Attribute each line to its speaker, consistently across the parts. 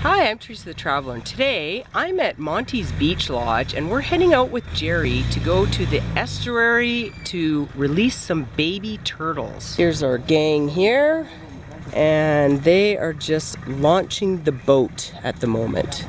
Speaker 1: Hi, I'm Teresa the Traveler, and today I'm at Monty's Beach Lodge and we're heading out with Jerry to go to the estuary to release some baby turtles. Here's our gang here, and they are just launching the boat at the moment.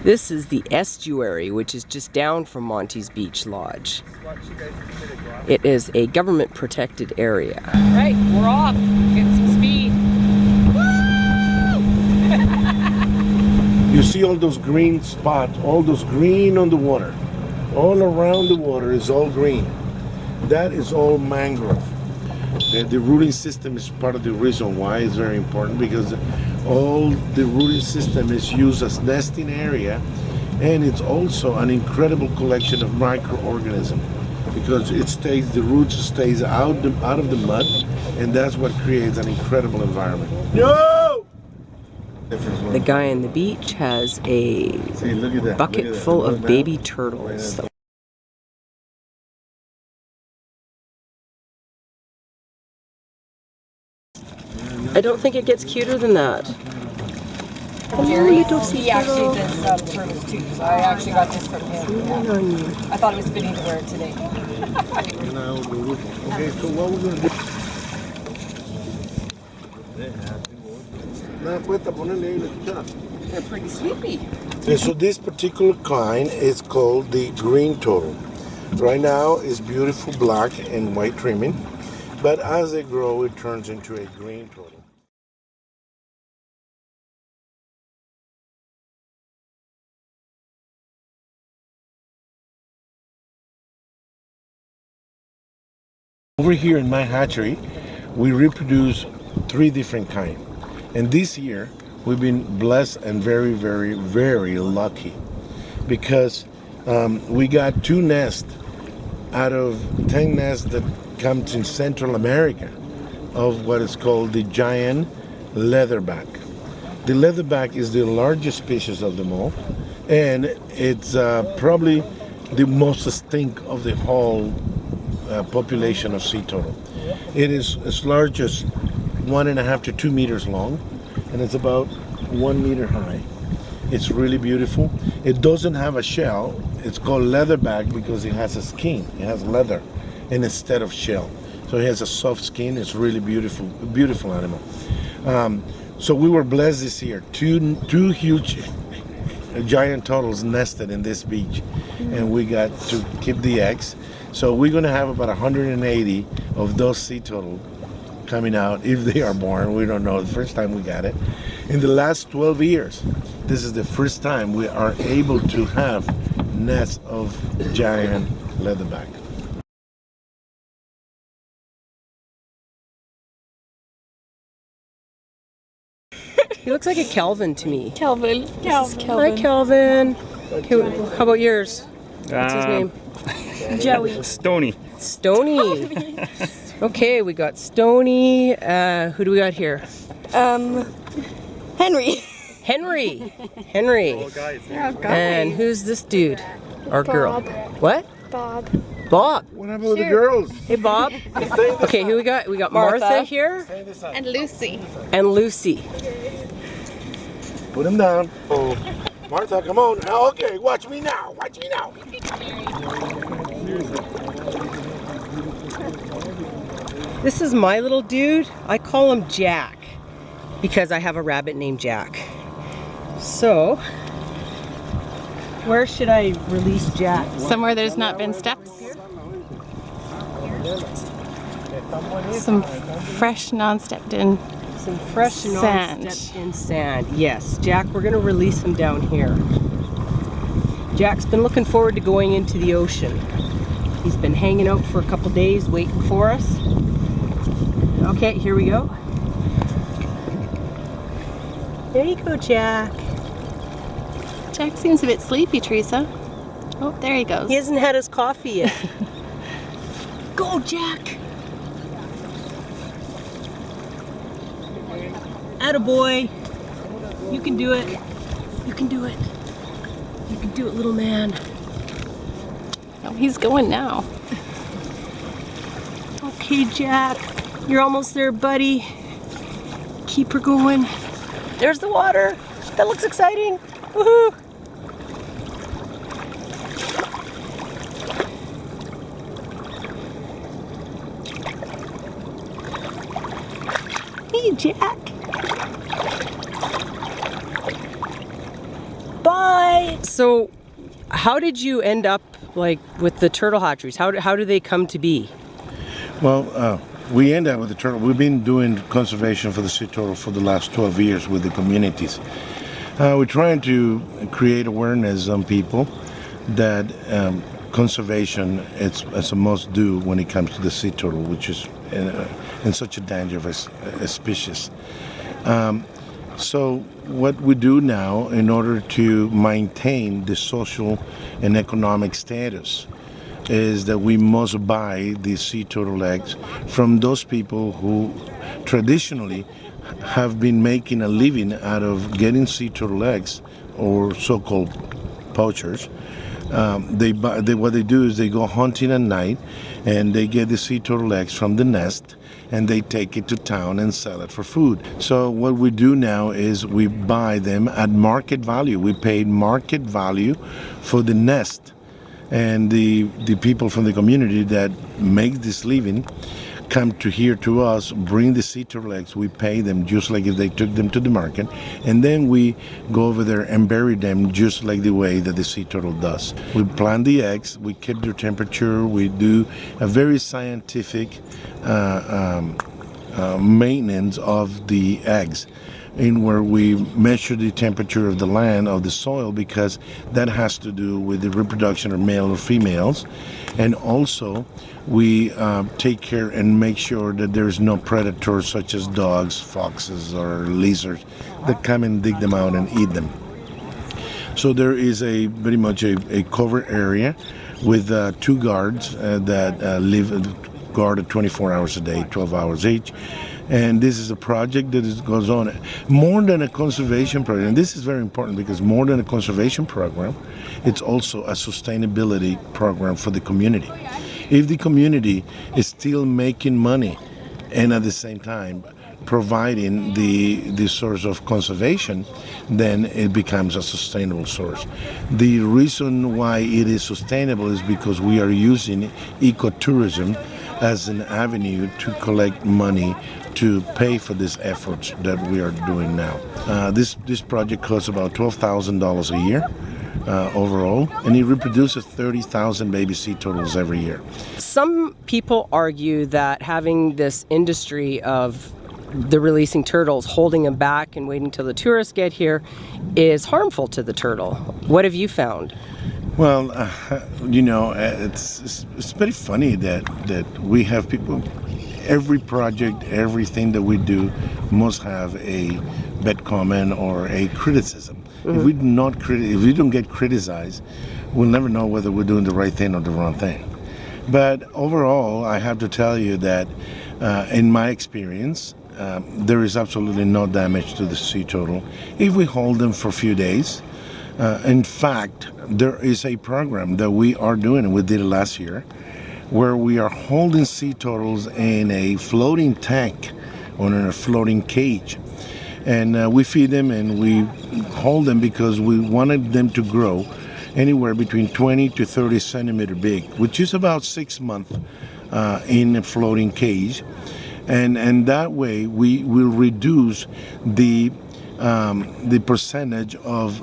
Speaker 1: This is the estuary, which is just down from Monty's Beach Lodge. It is a government protected area. Right, we're off. Getting some speed.
Speaker 2: You see all those green spots, all those green on the water. All around the water is all green. That is all mangrove. The rooting system is part of the reason why it's very important, because all the rooting system is used as nesting area, and it's also an incredible collection of microorganisms because the roots stays out of the mud, and that's what creates an incredible environment. No!
Speaker 1: The guy on the beach has a bucket full of baby turtles. I don't think it gets cuter than that.
Speaker 3: Jerry, he actually does turtles too, so I actually got this from him. Yeah. I thought it was fitting to wear it today.
Speaker 2: Okay, so what we're going to do?
Speaker 1: They're pretty sleepy.
Speaker 2: And so this particular kind is called the green turtle. Right now it's beautiful black and white trimming, but as they grow it turns into a green turtle. Over here in my hatchery, we reproduce 3 different kinds. And this year, we've been blessed and very, very, very lucky because we got 2 nests out of 10 nests that come in Central America of what is called the giant leatherback. The leatherback is the largest species of them all, and it's probably the most extinct of the whole population of sea turtle. It is as large as 1.5 to 2 meters long, and it's about 1 meter high. It's really beautiful. It doesn't have a shell. It's called leatherback because it has a skin. It has leather and instead of shell. So it has a soft skin. It's really beautiful, beautiful animal. So we were blessed this year. Two huge giant turtles nested in this beach, and we got to keep the eggs. So we're going to have about 180 of those sea turtles coming out if they are born. We don't know. The first time we got it. In the last 12 years, this is the first time we are able to have nests of giant leatherback.
Speaker 1: He looks like a Kelvin to me.
Speaker 3: Kelvin.
Speaker 1: Hi, Kelvin. Okay, how about yours? What's his name?
Speaker 3: Joey.
Speaker 4: Stony.
Speaker 1: Stony. Okay, we got Stony. Who do we got here?
Speaker 3: Henry.
Speaker 1: Henry. Henry. And who's this dude? Or girl? What?
Speaker 5: Bob.
Speaker 1: Bob.
Speaker 2: What about the girls?
Speaker 1: Hey, Bob. Okay, who we got? We got Martha here.
Speaker 5: And Lucy.
Speaker 1: And Lucy.
Speaker 2: Put him down. Oh, Martha, come on. Oh, okay, watch me now. Watch me now.
Speaker 1: This is my little dude. I call him Jack because I have a rabbit named Jack. So, where should I release Jack?
Speaker 5: Somewhere there's not been steps. Some fresh, non-stepped in
Speaker 1: Some fresh
Speaker 5: sand.
Speaker 1: non-stepped in sand. Yes, Jack, we're gonna release him down here. Jack's been looking forward to going into the ocean. He's been hanging out for a couple days waiting for us. Okay, here we go. There you go, Jack.
Speaker 5: Jack seems a bit sleepy, Teresa. Oh, there he goes.
Speaker 1: He hasn't had his coffee yet. Go, Jack! Attaboy! You can do it. You can do it. You can do it, little man.
Speaker 5: Oh, he's going now.
Speaker 1: Okay, Jack. You're almost there, buddy. Keep her going. There's the water. That looks exciting. Woohoo! Hey, Jack. Bye. So, how did you end up like with the turtle hatcheries? How do they come to be?
Speaker 2: Well, we end up with the turtle. We've been doing conservation for the sea turtle for the last 12 years with the communities. We're trying to create awareness on people that conservation is a must do when it comes to the sea turtle, which is in such a dangerous species. So what we do now in order to maintain the social and economic status is that we must buy the sea turtle eggs from those people who traditionally have been making a living out of getting sea turtle eggs, or so-called poachers. What they do is they go hunting at night and they get the sea turtle eggs from the nest and they take it to town and sell it for food. So what we do now is we buy them at market value. We paid market value for the nest, and the people from the community that make this living come to here to us, bring the sea turtle eggs. We pay them just like if they took them to the market, and then we go over there and bury them just like the way that the sea turtle does. We plant the eggs, we keep their temperature, we do a very scientific maintenance of the eggs, in where we measure the temperature of the land, of the soil, because that has to do with the reproduction of male or females. And also we take care and make sure that there's no predators such as dogs, foxes, or lizards that come and dig them out and eat them. So there is very much a cover area with 2 guards that guarded 24 hours a day, 12 hours each. And this is a project that goes on more than a conservation program. And this is very important because more than a conservation program, it's also a sustainability program for the community. If the community is still making money and at the same time providing the source of conservation, then it becomes a sustainable source. The reason why it is sustainable is because we are using ecotourism as an avenue to collect money to pay for these efforts that we are doing now. This project costs about $12,000 a year overall, and it reproduces 30,000 baby sea turtles every year.
Speaker 1: Some people argue that having this industry of the releasing turtles, holding them back and waiting till the tourists get here, is harmful to the turtle. What have you found?
Speaker 2: Well, it's pretty funny that we have people. Every project, everything that we do must have a bad comment or a criticism. Mm-hmm. If we don't get criticized, we'll never know whether we're doing the right thing or the wrong thing. But overall, I have to tell you that in my experience, there is absolutely no damage to the sea turtle if we hold them for a few days. In fact, there is a program that we are doing, and we did it last year, where we are holding sea turtles in a floating tank or in a floating cage. And we feed them and we hold them because we wanted them to grow anywhere between 20 to 30 centimeter big, which is about 6 months in a floating cage. And that way we will reduce the percentage of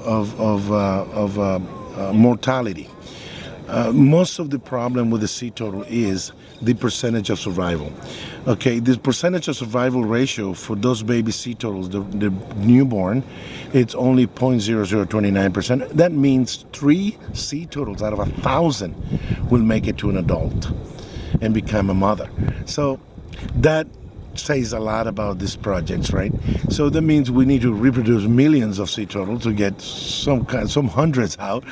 Speaker 2: mortality. Most of the problem with the sea turtle is the percentage of survival. Okay, the percentage of survival ratio for those baby sea turtles, the newborn, it's only 0.0029%. That means 3 sea turtles out of 1,000 will make it to an adult and become a mother. So that says a lot about these projects, right? So that means we need to reproduce millions of sea turtles to get some hundreds out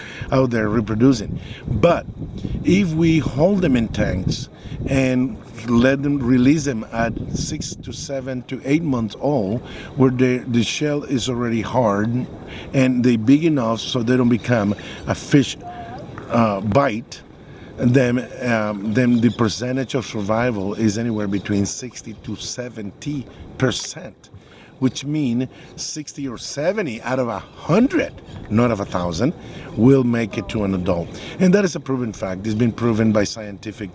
Speaker 2: there reproducing. But if we hold them in tanks and release them at 6 to 7 to 8 months old, where the shell is already hard and they're big enough so they don't become a fish bite, then the percentage of survival is anywhere between 60 to 70%, which mean 60 or 70 out of 100, not of 1,000, will make it to an adult. And that is a proven fact. It's been proven by scientific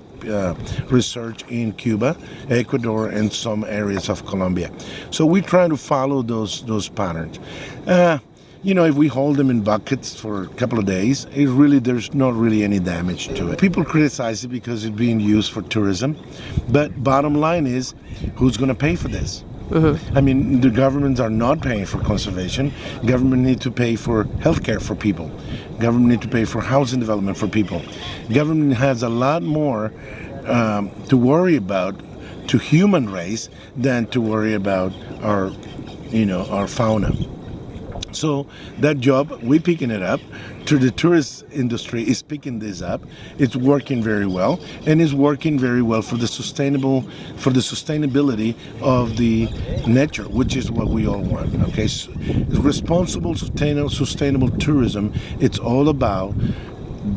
Speaker 2: research in Cuba, Ecuador, and some areas of Colombia. So we try to follow those patterns. If we hold them in buckets for a couple of days, there's not really any damage to it. People criticize it because it's being used for tourism, but bottom line is, who's going to pay for this? I mean, the governments are not paying for conservation. Government need to pay for healthcare for people. Government need to pay for housing development for people. Government has a lot more to worry about to human race than to worry about our fauna. So that job, we're picking it up. The tourist industry is picking this up. It's working very well, and it's working very well for the sustainability of the nature, which is what we all want. Okay, so responsible, sustainable tourism. It's all about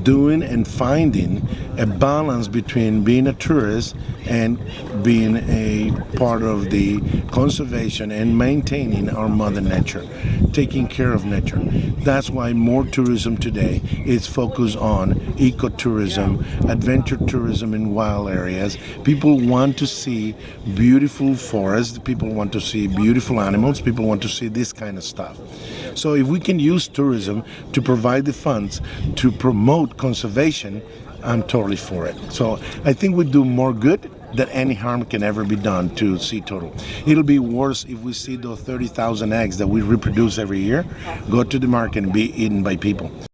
Speaker 2: doing and finding a balance between being a tourist and being a part of the conservation and maintaining our mother nature, taking care of nature. That's why more tourism today is focused on ecotourism, adventure tourism in wild areas. People want to see beautiful forests, people want to see beautiful animals, people want to see this kind of stuff. So if we can use tourism to provide the funds to promote conservation, I'm totally for it. So I think we do more good than any harm can ever be done to sea turtle. It'll be worse if we see those 30,000 eggs that we reproduce every year go to the market and be eaten by people.